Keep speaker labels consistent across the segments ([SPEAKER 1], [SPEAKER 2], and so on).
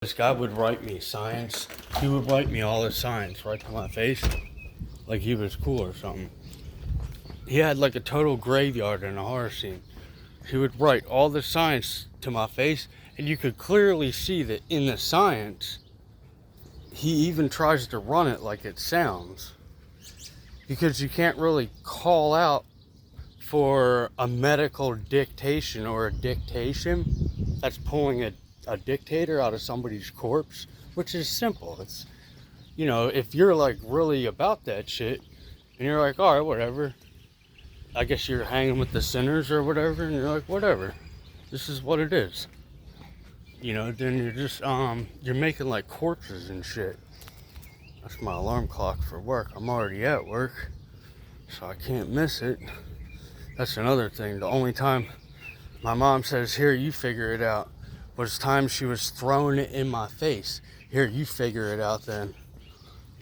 [SPEAKER 1] This guy would write me science. He would write me all his science right to my face, like he was cool or something. He had like a total graveyard in a horror scene. He would write all the science to my face, and you could clearly see that in the science, he even tries to run it like it sounds. Because you can't really call out for a medical dictation or a dictation that's pulling a dictator out of somebody's corpse, which is simple. It's, you know, if you're like really about that shit and you're like, all right, whatever, I guess you're hanging with the sinners or whatever, and you're like, whatever, this is what it is, you know, then you're just you're making like corpses and shit. That's my alarm clock for work. I'm already at work, so I can't miss it. That's another thing. The only time my mom says, here, you figure it out, was time she was throwing it in my face. Here, you figure it out then.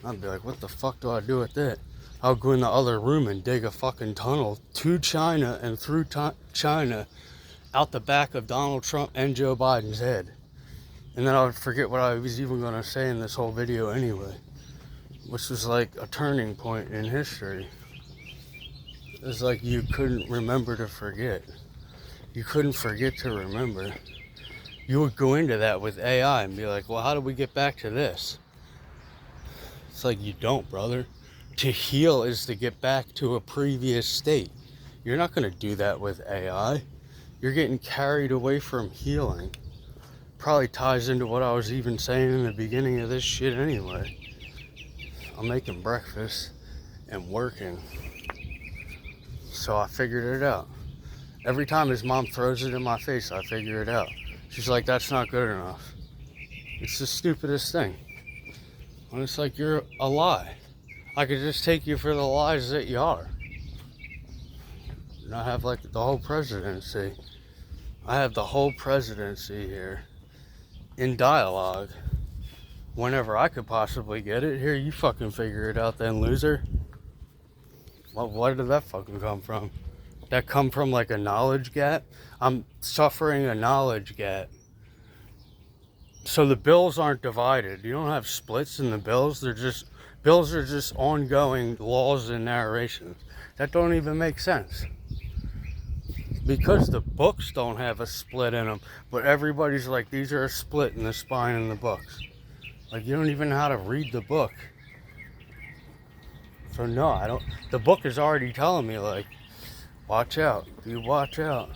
[SPEAKER 1] I'd be like, what the fuck do I do with that? I'll go in the other room and dig a fucking tunnel to China and through China out the back of Donald Trump and Joe Biden's head. And then I would forget what I was even going to say in this whole video anyway, which was like a turning point in history. It's like you couldn't remember to forget. You couldn't forget to remember. You would go into that with AI and be like, well, how do we get back to this? It's like, you don't, brother. To heal is to get back to a previous state. You're not going to do that with AI. You're getting carried away from healing. Probably ties into what I was even saying in the beginning of this shit anyway. I'm making breakfast and working. So I figured it out. Every time his mom throws it in my face, I figure it out. She's like, that's not good enough. It's the stupidest thing. And it's like, you're a lie. I could just take you for the lies that you are. And I have like the whole presidency. I have the whole presidency here in dialogue. Whenever I could possibly get it. Here, you fucking figure it out then, loser. Well, where did that fucking come from? That come from like a knowledge gap? I'm suffering a knowledge gap. So the bills aren't divided. You don't have splits in the bills. Bills are just ongoing laws and narrations. That don't even make sense. Because the books don't have a split in them, but everybody's like, these are a split in the spine in the books. Like, you don't even know how to read the book. So no, I don't. The book is already telling me like, watch out, you watch out,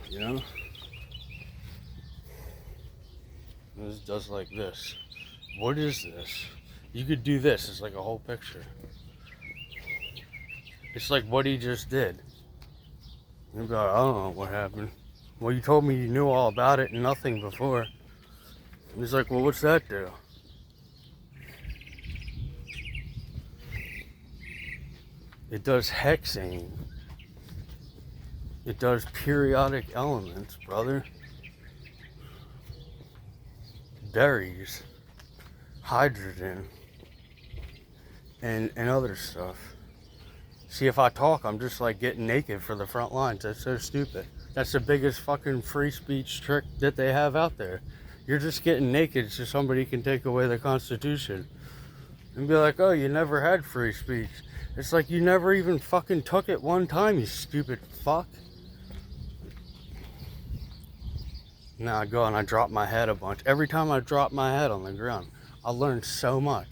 [SPEAKER 1] you know? This does like this. What is this? You could do this, it's like a whole picture. It's like what he just did. You'd be like, I don't know what happened. Well, you told me you knew all about it and nothing before. And he's like, well, what's that do? It does hexane. It does periodic elements, brother. Berries, hydrogen, and other stuff. See, if I talk, I'm just like getting naked for the front lines. That's so stupid. That's the biggest fucking free speech trick that they have out there. You're just getting naked so somebody can take away the Constitution. And be like, oh, you never had free speech. It's like you never even fucking took it one time, you stupid fuck. Now I go and I drop my head a bunch. Every time I drop my head on the ground, I learn so much.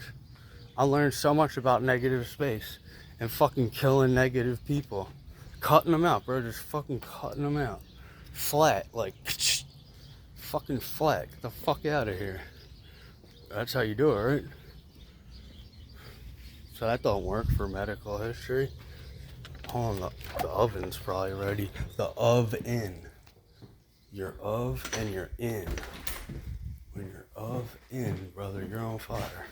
[SPEAKER 1] I learned so much about negative space and fucking killing negative people. Cutting them out, bro. Just fucking cutting them out. Flat, like, fucking flat. Get the fuck out of here. That's how you do it, right? So that don't work for medical history. Hold on, the oven's probably ready. The oven. You're of and you're in. When you're of in, brother, you're on fire.